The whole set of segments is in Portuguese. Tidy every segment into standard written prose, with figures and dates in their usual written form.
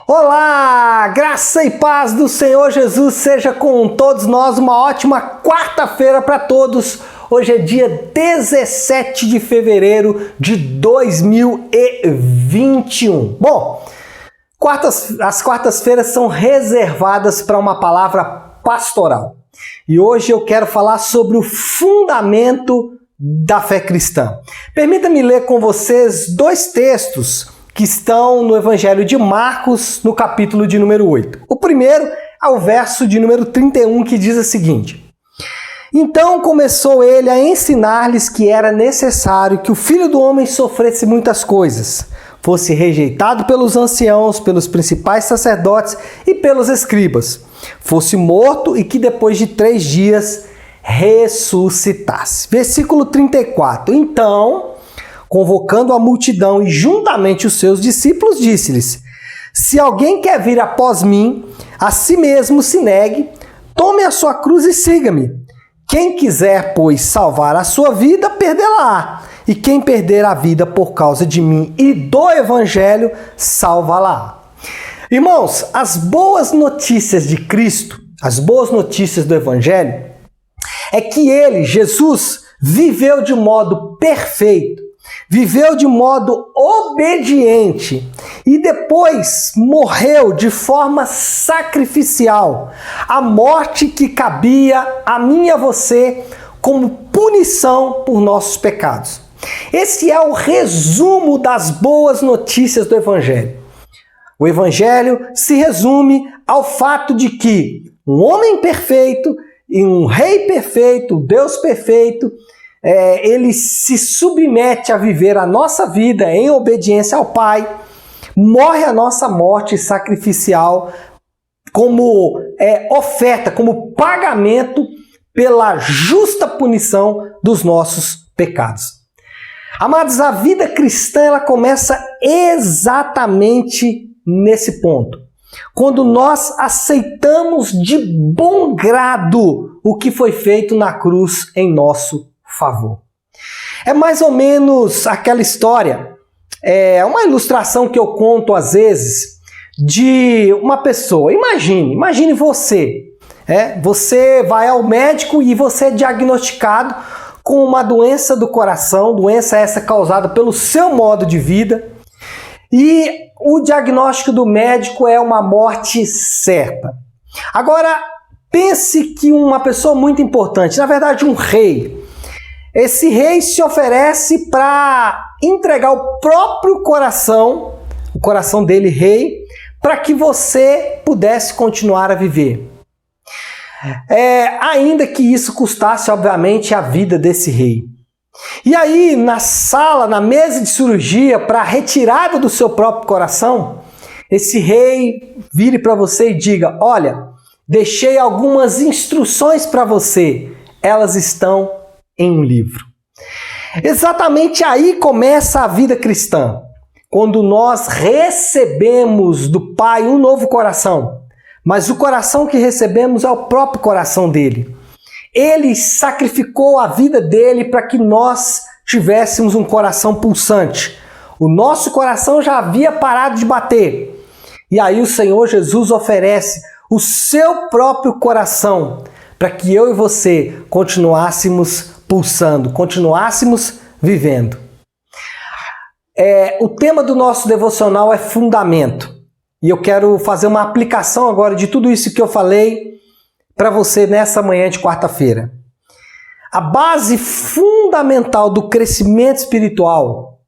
Olá, graça e paz do Senhor Jesus seja com todos nós, uma ótima quarta-feira para todos. Hoje é dia 17 de fevereiro de 2021. Bom, as quartas-feiras são reservadas para uma palavra pastoral. E hoje eu quero falar sobre o fundamento da fé cristã. Permita-me ler com vocês dois textos que estão no Evangelho de Marcos, no capítulo de número 8. O primeiro é o verso de número 31, que diz o seguinte: Então começou ele a ensinar-lhes que era necessário que o Filho do Homem sofresse muitas coisas, fosse rejeitado pelos anciãos, pelos principais sacerdotes e pelos escribas, fosse morto e que depois de 3 dias ressuscitasse. Versículo 34. Então, convocando a multidão e juntamente os seus discípulos, disse-lhes: Se alguém quer vir após mim, a si mesmo se negue, tome a sua cruz e siga-me. Quem quiser, pois, salvar a sua vida, perdê-la-á. E quem perder a vida por causa de mim e do Evangelho, salva-la. Irmãos, as boas notícias de Cristo, as boas notícias do Evangelho, é que ele, Jesus, viveu de modo perfeito, viveu de modo obediente e depois morreu de forma sacrificial, a morte que cabia a mim e a você como punição por nossos pecados. Esse é o resumo das boas notícias do Evangelho. O Evangelho se resume ao fato de que um homem perfeito e um rei perfeito, Deus perfeito, ele se submete a viver a nossa vida em obediência ao Pai, morre a nossa morte sacrificial como oferta, como pagamento pela justa punição dos nossos pecados. Amados, a vida cristã ela começa exatamente nesse ponto. Quando nós aceitamos de bom grado o que foi feito na cruz em nosso favor. É mais ou menos aquela história, uma ilustração que eu conto às vezes de uma pessoa. Imagine você. Você vai ao médico e você é diagnosticado com uma doença do coração, doença essa causada pelo seu modo de vida, e o diagnóstico do médico é uma morte certa. Agora, pense que uma pessoa muito importante, na verdade um rei, esse rei se oferece para entregar o próprio coração, o coração dele, rei, para que você pudesse continuar a viver. Ainda que isso custasse, obviamente, a vida desse rei. E aí, na sala, na mesa de cirurgia, para a retirada do seu próprio coração, esse rei vire para você e diga: olha, deixei algumas instruções para você, elas estão em um livro. Exatamente aí começa a vida cristã, quando nós recebemos do Pai um novo coração. Mas o coração que recebemos é o próprio coração dele. Ele sacrificou a vida dele para que nós tivéssemos um coração pulsante. O nosso coração já havia parado de bater. E aí o Senhor Jesus oferece o seu próprio coração para que eu e você continuássemos pulsando, continuássemos vivendo. O tema do nosso devocional é fundamento. E eu quero fazer uma aplicação agora de tudo isso que eu falei para você nessa manhã de quarta-feira. A base fundamental do crescimento espiritual,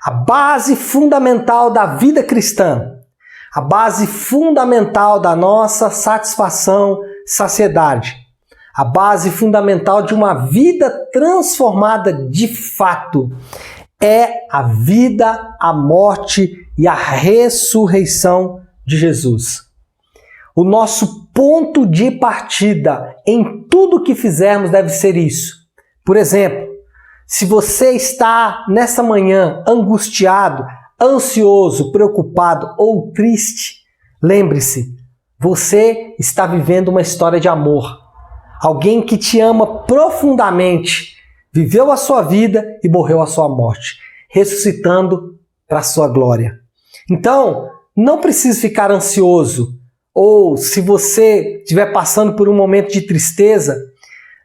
a base fundamental da vida cristã, a base fundamental da nossa satisfação, saciedade, a base fundamental de uma vida transformada de fato é a vida, a morte e a ressurreição de Jesus. O nosso ponto de partida em tudo que fizermos deve ser isso. Por exemplo, se você está nessa manhã angustiado, ansioso, preocupado ou triste, lembre-se, você está vivendo uma história de amor. Alguém que te ama profundamente, viveu a sua vida e morreu a sua morte, ressuscitando para a sua glória. Então, não precisa ficar ansioso, ou se você estiver passando por um momento de tristeza,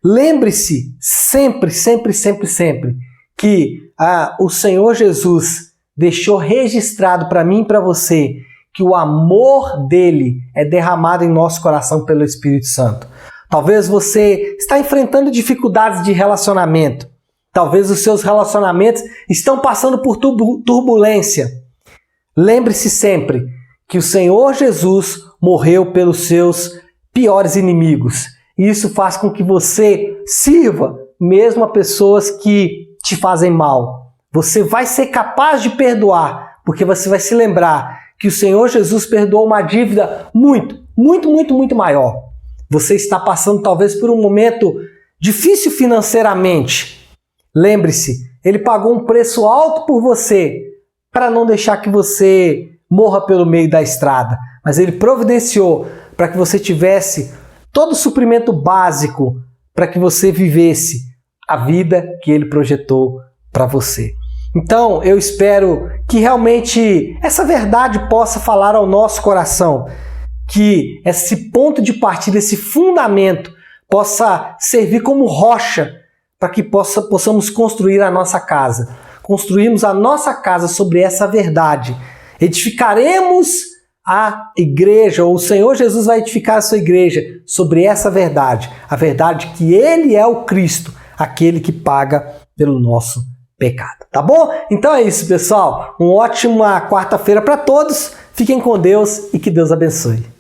lembre-se sempre, sempre, sempre, sempre que o Senhor Jesus deixou registrado para mim e para você que o amor dele é derramado em nosso coração pelo Espírito Santo. Talvez você está enfrentando dificuldades de relacionamento. Talvez os seus relacionamentos estão passando por turbulência. Lembre-se sempre que o Senhor Jesus morreu pelos seus piores inimigos. E isso faz com que você sirva mesmo a pessoas que te fazem mal. Você vai ser capaz de perdoar, porque você vai se lembrar que o Senhor Jesus perdoou uma dívida muito, muito, muito, muito maior. Você está passando talvez por um momento difícil financeiramente. Lembre-se, Ele pagou um preço alto por você para não deixar que você morra pelo meio da estrada. Mas Ele providenciou para que você tivesse todo o suprimento básico para que você vivesse a vida que Ele projetou para você. Então, eu espero que realmente essa verdade possa falar ao nosso coração, que esse ponto de partida, esse fundamento, possa servir como rocha para que possamos construir a nossa casa. Construirmos a nossa casa sobre essa verdade. Edificaremos a igreja, ou o Senhor Jesus vai edificar a sua igreja sobre essa verdade. A verdade que Ele é o Cristo, aquele que paga pelo nosso pecado. Tá bom? Então é isso, pessoal. Uma ótima quarta-feira para todos. Fiquem com Deus e que Deus abençoe.